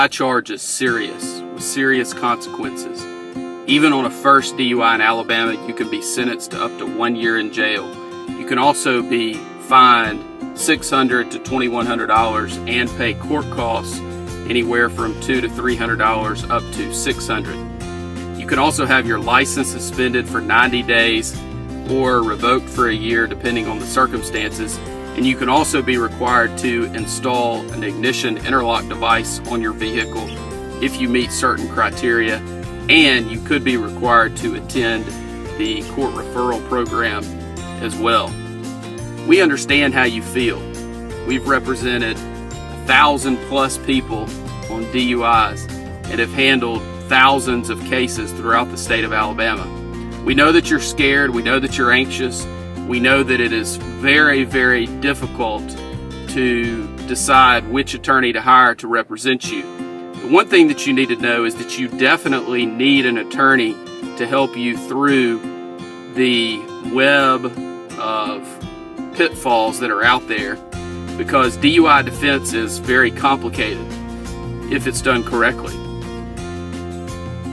DUI charge is serious, with serious consequences. Even on a first DUI in Alabama, you can be sentenced to up to 1 year in jail. You can also be fined $600 to $2,100 and pay court costs anywhere from $200 to $300 up to $600. You can also have your license suspended for 90 days or revoked for a year depending on the circumstances. And you can also be required to install an ignition interlock device on your vehicle if you meet certain criteria. And you could be required to attend the court referral program as well. We understand how you feel. We've represented 1,000+ people on DUIs and have handled thousands of cases throughout the state of Alabama. We know that you're scared. We know that you're anxious. We know that it is very, very difficult to decide which attorney to hire to represent you. The one thing that you need to know is that you definitely need an attorney to help you through the web of pitfalls that are out there, because DUI defense is very complicated if it's done correctly.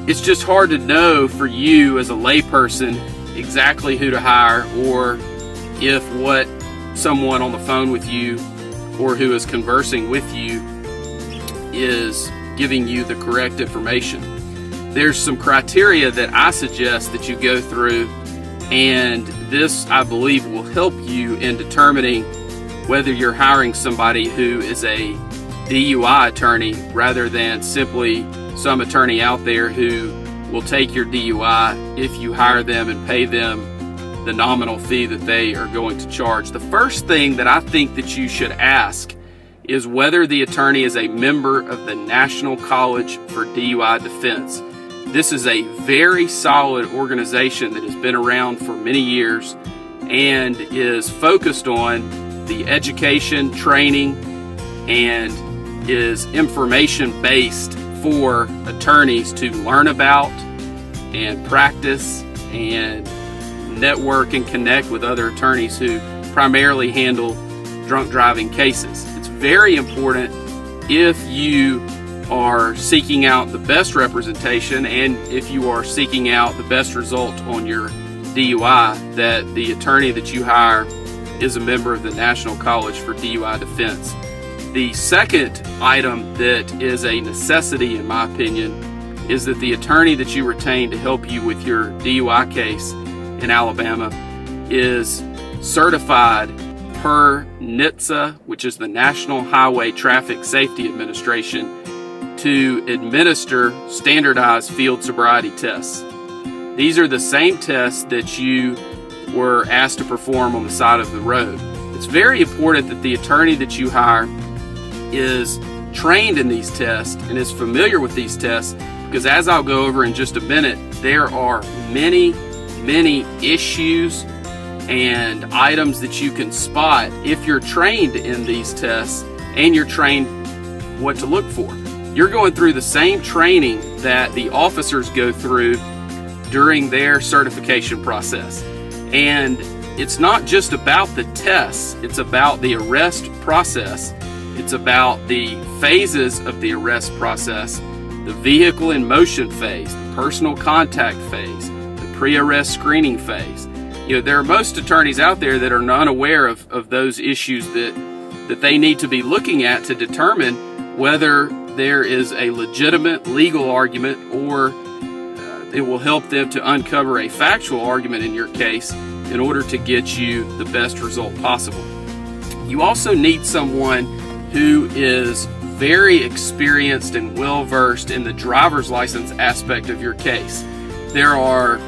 It's just hard to know for you as a layperson exactly who to hire, or if what someone on the phone with you or who is conversing with you is giving you the correct information. There's some criteria that I suggest that you go through, and this, I believe, will help you in determining whether you're hiring somebody who is a DUI attorney rather than simply some attorney out there who will take your DUI if you hire them and pay them the nominal fee that they are going to charge. The first thing that I think that you should ask is whether the attorney is a member of the National College for DUI Defense. This is a very solid organization that has been around for many years and is focused on the education, training, and is information-based for attorneys to learn about and practice and network and connect with other attorneys who primarily handle drunk driving cases. It's very important, if you are seeking out the best representation and if you are seeking out the best result on your DUI, that the attorney that you hire is a member of the National College for DUI Defense. The second item that is a necessity, in my opinion, is that the attorney that you retain to help you with your DUI case in Alabama is certified per NHTSA, which is the National Highway Traffic Safety Administration, to administer standardized field sobriety tests. These are the same tests that you were asked to perform on the side of the road. It's very important that the attorney that you hire is trained in these tests and is familiar with these tests, because as I'll go over in just a minute, there are many issues and items that you can spot if you're trained in these tests and you're trained what to look for. You're going through the same training that the officers go through during their certification process. And it's not just about the tests, it's about the arrest process. It's about the phases of the arrest process, the vehicle in motion phase, the personal contact phase, the pre-arrest screening phase. You know, there are most attorneys out there that are unaware of those issues that they need to be looking at to determine whether there is a legitimate legal argument, or it will help them to uncover a factual argument in your case in order to get you the best result possible. You also need someone who is very experienced and well-versed in the driver's license aspect of your case. There are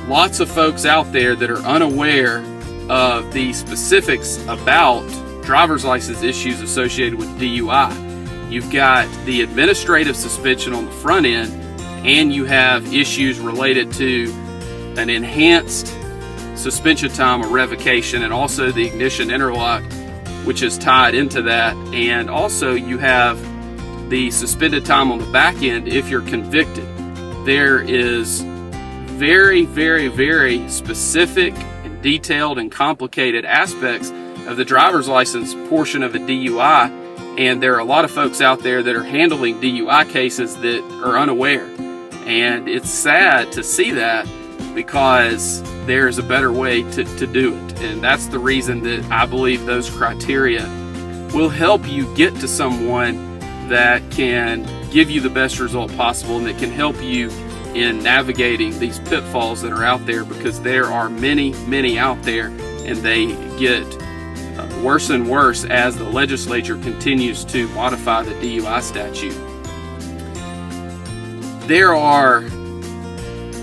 lots of folks out there that are unaware of the specifics about driver's license issues associated with DUI. You've got the administrative suspension on the front end, and you have issues related to an enhanced suspension time or revocation, and also the ignition interlock, which is tied into that. And also you have the suspended time on the back end if you're convicted. There is very specific and detailed and complicated aspects of the driver's license portion of a DUI And there are a lot of folks out there that are handling DUI cases that are unaware. And it's sad to see that, because there's a better way to do it. And that's the reason that I believe those criteria will help you get to someone that can give you the best result possible and that can help you in navigating these pitfalls that are out there, because there are many, many out there, and they get worse and worse as the legislature continues to modify the DUI statute. There are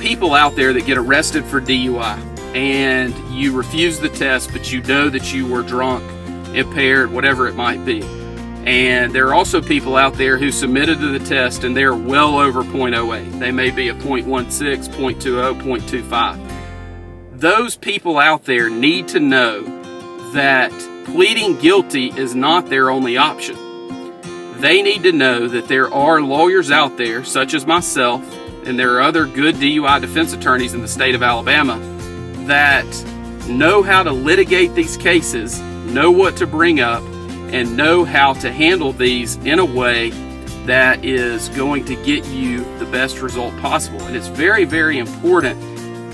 people out there that get arrested for DUI, and you refuse the test, but you know that you were drunk, impaired, whatever it might be. And there are also people out there who submitted to the test and they're well over 0.08. They may be a 0.16, 0.20, 0.25. Those people out there need to know that pleading guilty is not their only option. They need to know that there are lawyers out there, such as myself, and there are other good DUI defense attorneys in the state of Alabama that know how to litigate these cases, know what to bring up, and know how to handle these in a way that is going to get you the best result possible. And it's very, very important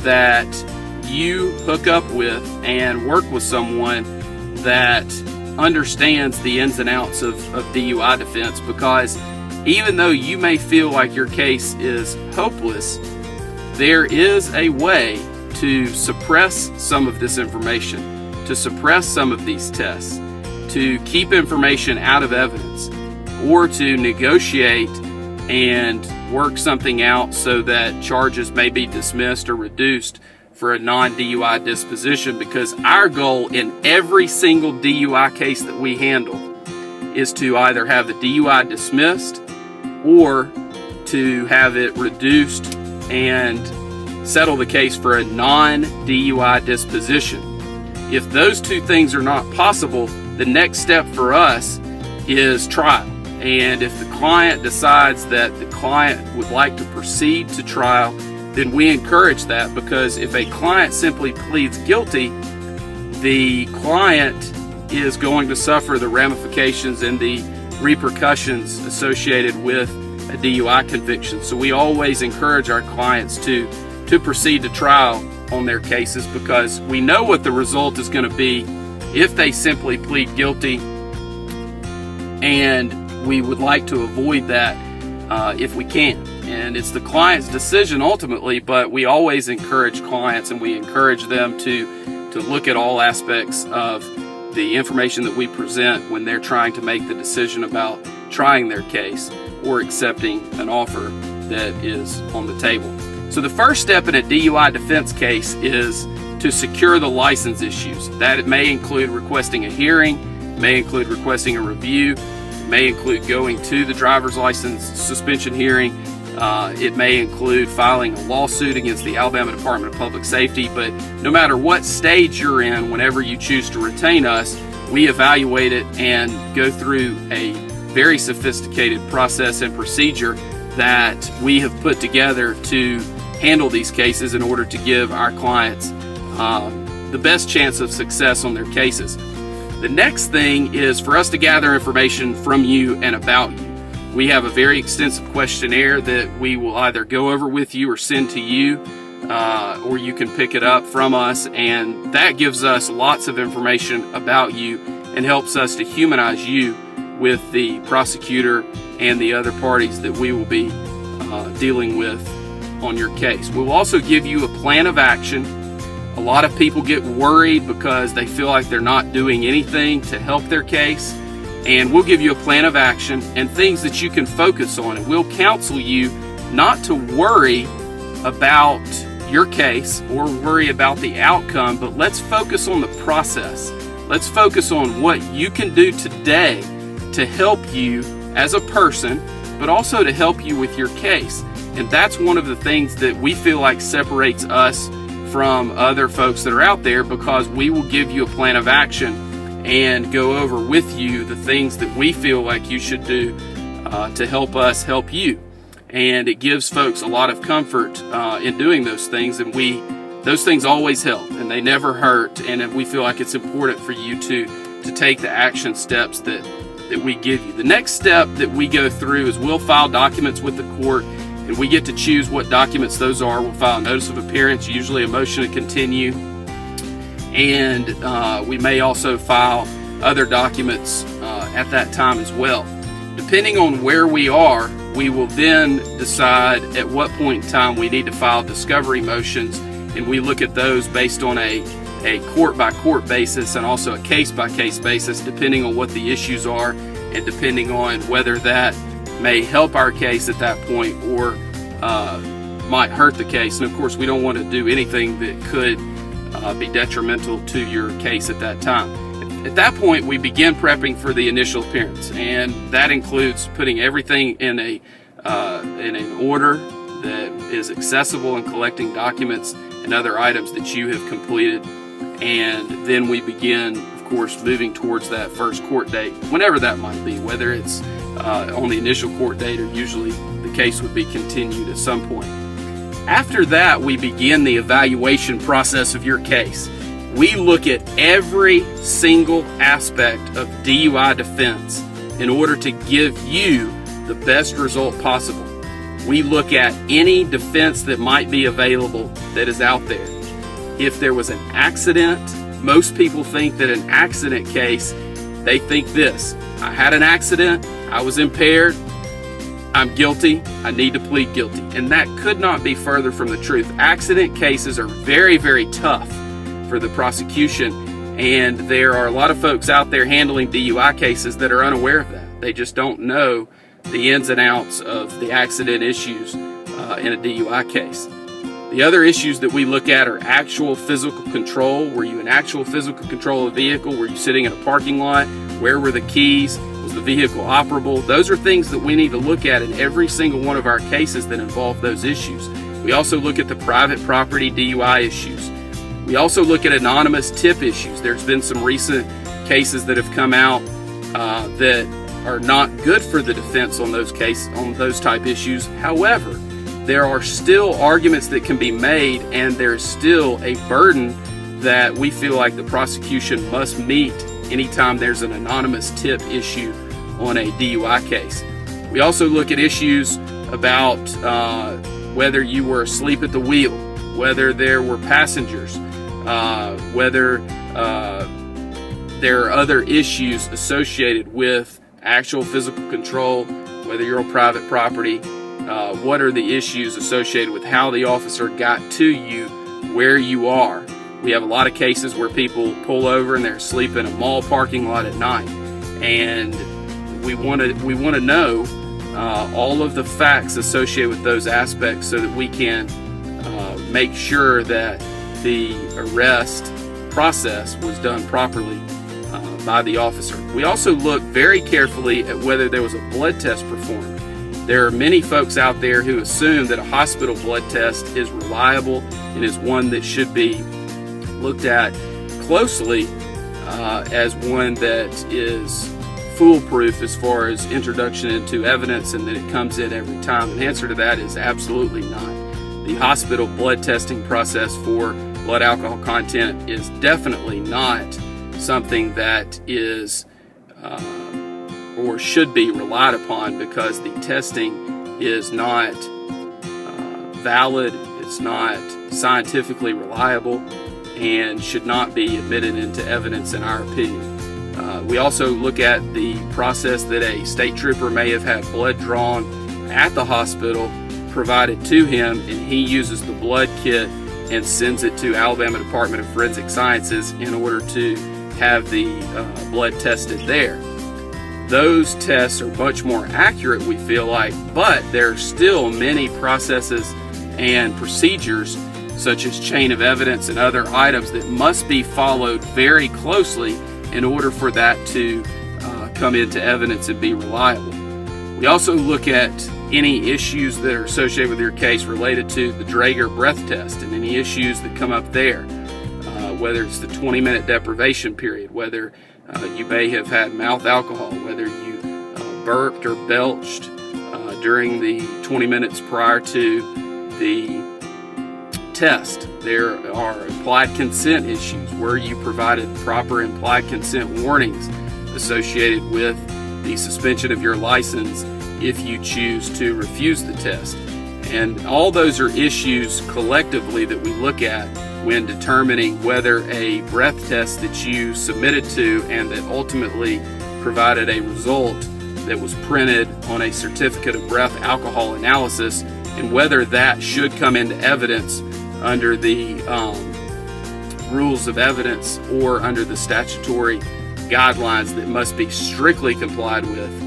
that you hook up with and work with someone that understands the ins and outs of DUI defense, because even though you may feel like your case is hopeless, there is a way to suppress some of this information, to suppress some of these tests, to keep information out of evidence, or to negotiate and work something out so that charges may be dismissed or reduced for a non-DUI disposition. Because our goal in every single DUI case that we handle is to either have the DUI dismissed or to have it reduced and settle the case for a non-DUI disposition. If those two things are not possible, the next step for us is trial. And if the client decides that the client would like to proceed to trial, then we encourage that, because if a client simply pleads guilty, the client is going to suffer the ramifications and the repercussions associated with a DUI conviction. So we always encourage our clients to proceed to trial on their cases, because we know what the result is going to be if they simply plead guilty, and we would like to avoid that if we can. And it's the client's decision ultimately, but we always encourage clients, and we encourage them to look at all aspects of the information that we present when they're trying to make the decision about trying their case or accepting an offer that is on the table. So the first step in a DUI defense case is to secure the license issues. That it may include requesting a hearing, may include requesting a review, may include going to the driver's license suspension hearing. It may include filing a lawsuit against the Alabama Department of Public Safety. But no matter what stage you're in, whenever you choose to retain us, we evaluate it and go through a very sophisticated process and procedure that we have put together to handle these cases in order to give our clients the best chance of success on their cases. The next thing is for us to gather information from you and about you. We have a very extensive questionnaire that we will either go over with you or send to you, or you can pick it up from us, and that gives us lots of information about you and helps us to humanize you with the prosecutor and the other parties that we will be dealing with on your case. We will also give you a plan of action. A lot of people get worried because they feel like they're not doing anything to help their case, and we'll give you a plan of action and things that you can focus on, and we'll counsel you not to worry about your case or worry about the outcome, but let's focus on the process. Let's focus on what you can do today to help you as a person, but also to help you with your case. And that's one of the things that we feel like separates us from other folks that are out there, because we will give you a plan of action and go over with you the things that we feel like you should do to help us help you. And it gives folks a lot of comfort in doing those things, and those things always help and they never hurt, and we feel like it's important for you to take the action steps that that we give you. The next step that we go through is we'll file documents with the court, and we get to choose what documents those are. We'll file a notice of appearance, usually a motion to continue, and we may also file other documents at that time as well. Depending on where we are, we will then decide at what point in time we need to file discovery motions, and we look at those based on a court-by-court basis and also a case-by-case basis, depending on what the issues are and depending on whether that may help our case at that point or might hurt the case. And of course, we don't want to do anything that could be detrimental to your case at that time. At that point, we begin prepping for the initial appearance, and that includes putting everything in an order that is accessible and collecting documents and other items that you have completed. And then we begin, of course, moving towards that first court date, whenever that might be, whether it's on the initial court date or usually the case would be continued at some point. After that, we begin the evaluation process of your case. We look at every single aspect of DUI defense in order to give you the best result possible. We look at any defense that might be available that is out there. If there was an accident, most people think that an accident case, they think this: I had an accident, I was impaired, I'm guilty, I need to plead guilty. And that could not be further from the truth. Accident cases are very, very tough for the prosecution, and there are a lot of folks out there handling DUI cases that are unaware of that. They just don't know the ins and outs of the accident issues in a DUI case. The other issues that we look at are actual physical control. Were you in actual physical control of the vehicle? Were you sitting in a parking lot? Where were the keys? Was the vehicle operable? Those are things that we need to look at in every single one of our cases that involve those issues. We also look at the private property DUI issues. We also look at anonymous tip issues. There's been some recent cases that have come out that are not good for the defense on those type issues. However, there are still arguments that can be made, and there's still a burden that we feel like the prosecution must meet anytime there's an anonymous tip issue on a DUI case. We also look at issues about whether you were asleep at the wheel, whether there were passengers, whether there are other issues associated with actual physical control, whether you're on private property. What are the issues associated with how the officer got to you where you are? We have a lot of cases where people pull over and they're asleep in a mall parking lot at night, and we want to know all of the facts associated with those aspects so that we can make sure that the arrest process was done properly by the officer. We also look very carefully at whether there was a blood test performed. There are many folks out there who assume that a hospital blood test is reliable and is one that should be looked at closely as one that is foolproof as far as introduction into evidence and that it comes in every time. And the answer to that is absolutely not. The hospital blood testing process for blood alcohol content is definitely not something that is or should be relied upon, because the testing is not valid, it's not scientifically reliable, and should not be admitted into evidence in our opinion. We also look at the process that a state trooper may have had blood drawn at the hospital provided to him, and he uses the blood kit and sends it to Alabama Department of Forensic Sciences in order to have the blood tested there. Those tests are much more accurate, we feel like, but there are still many processes and procedures such as chain of evidence and other items that must be followed very closely in order for that to come into evidence and be reliable. We also look at any issues that are associated with your case related to the Draeger breath test and any issues that come up there, whether it's the 20-minute deprivation period, whether you may have had mouth alcohol, whether you burped or belched during the 20 minutes prior to the test. There are implied consent issues where you provided proper implied consent warnings associated with the suspension of your license if you choose to refuse the test. And all those are issues collectively that we look at when determining whether a breath test that you submitted to and that ultimately provided a result that was printed on a certificate of breath alcohol analysis, and whether that should come into evidence under the rules of evidence or under the statutory guidelines that must be strictly complied with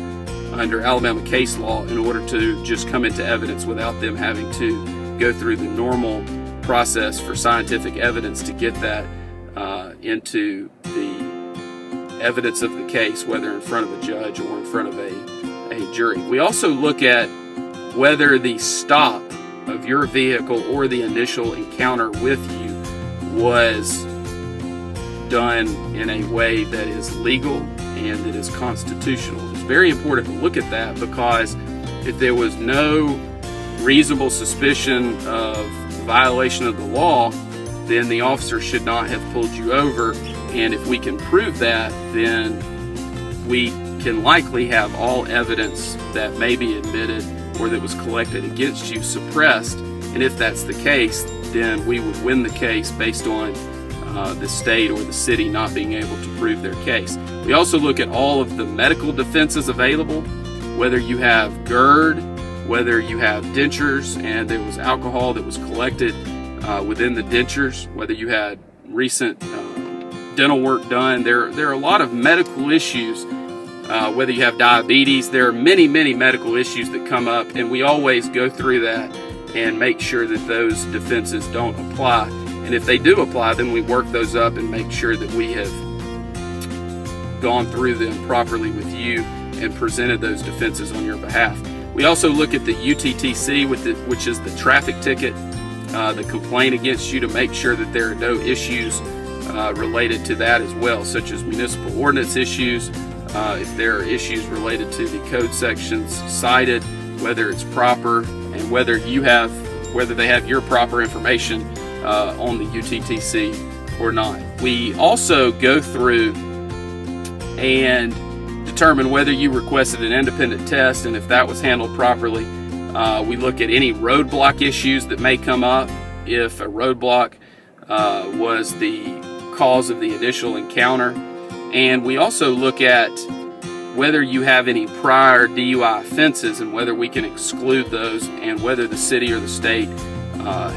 under Alabama case law in order to just come into evidence without them having to go through the normal process for scientific evidence to get that into the evidence of the case, whether in front of a judge or in front of a jury. We also look at whether the stop of your vehicle or the initial encounter with you was done in a way that is legal and that is constitutional. It's very important to look at that, because if there was no reasonable suspicion of violation of the law, then the officer should not have pulled you over. And if we can prove that, then we can likely have all evidence that may be admitted or that was collected against you suppressed. And if that's the case, then we would win the case based on the state or the city not being able to prove their case. We also look at all of the medical defenses available, whether you have GERD, whether you have dentures and there was alcohol that was collected within the dentures, whether you had recent dental work done. There are a lot of medical issues, whether you have diabetes. There are many medical issues that come up, and we always go through that and make sure that those defenses don't apply. And if they do apply, then we work those up and make sure that we have gone through them properly with you and presented those defenses on your behalf. We also look at the UTTC, which is the traffic ticket, the complaint against you, to make sure that there are no issues related to that as well, such as municipal ordinance issues, if there are issues related to the code sections cited, whether it's proper, and whether they have your proper information on the UTTC or not. We also go through and determine whether you requested an independent test, and if that was handled properly. We look at any roadblock issues that may come up, if a roadblock was the cause of the initial encounter. And we also look at whether you have any prior DUI offenses and whether we can exclude those, and whether the city or the state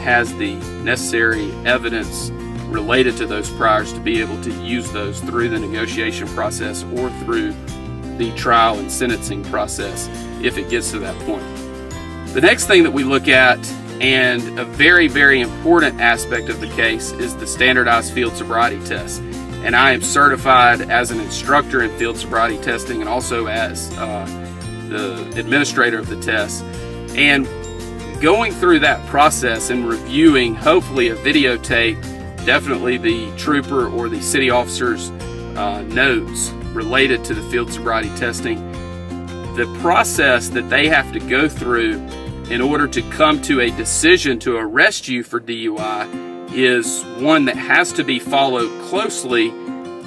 has the necessary evidence related to those priors to be able to use those through the negotiation process or through the trial and sentencing process if it gets to that point. The next thing that we look at, and a very important aspect of the case, is the Standardized Field Sobriety Test. And I am certified as an instructor in field sobriety testing and also as the administrator of the test. And going through that process and reviewing, hopefully, a videotape, definitely the trooper or the city officer's notes related to the field sobriety testing, the process that they have to go through in order to come to a decision to arrest you for DUI is one that has to be followed closely,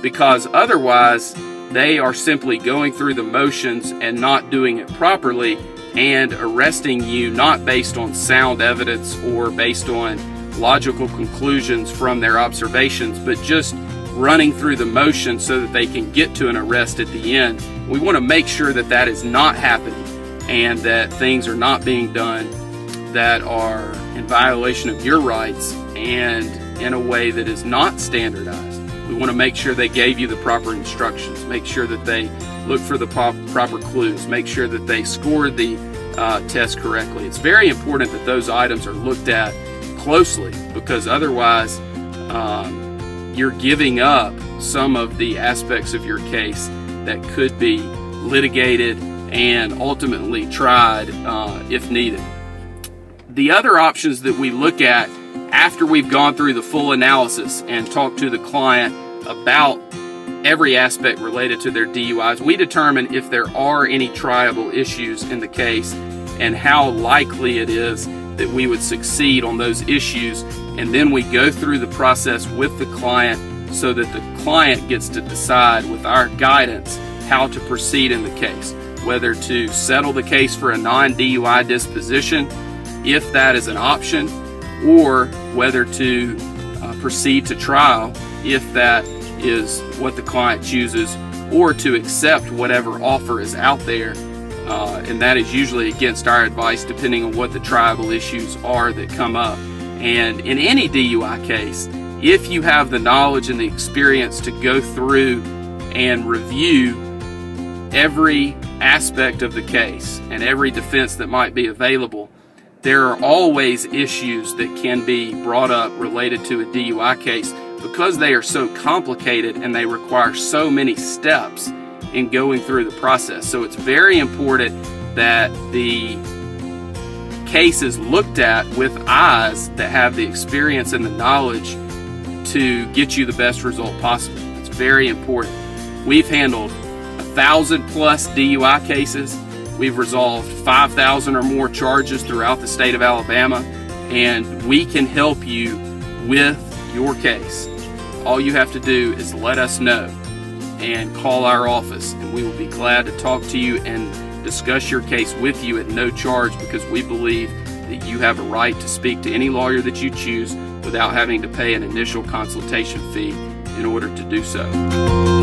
because otherwise they are simply going through the motions and not doing it properly and arresting you not based on sound evidence or based on logical conclusions from their observations, but just running through the motions so that they can get to an arrest at the end. We want to make sure that that is not happening and that things are not being done that are in violation of your rights and in a way that is not standardized. We want to make sure they gave you the proper instructions, make sure that they look for the proper clues, make sure that they scored the test correctly. It's very important that those items are looked at closely, because otherwise you're giving up some of the aspects of your case that could be litigated and ultimately tried if needed. The other options that we look at after we've gone through the full analysis and talked to the client about every aspect related to their DUIs, we determine if there are any triable issues in the case and how likely it is that we would succeed on those issues. And then we go through the process with the client so that the client gets to decide with our guidance how to proceed in the case, whether to settle the case for a non-DUI disposition, if that is an option, or whether to proceed to trial, if that is what the client chooses, or to accept whatever offer is out there, and that is usually against our advice depending on what the tribal issues are that come up. And in any DUI case, if you have the knowledge and the experience to go through and review every aspect of the case and every defense that might be available, there are always issues that can be brought up related to a DUI case because they are so complicated and they require so many steps in going through the process. So it's very important that the case is looked at with eyes that have the experience and the knowledge to get you the best result possible. It's very important. We've handled 1,000+ DUI cases. We've resolved 5,000 or more charges throughout the state of Alabama, and we can help you with your case. All you have to do is let us know and call our office, and we will be glad to talk to you and discuss your case with you at no charge, because we believe that you have a right to speak to any lawyer that you choose without having to pay an initial consultation fee in order to do so.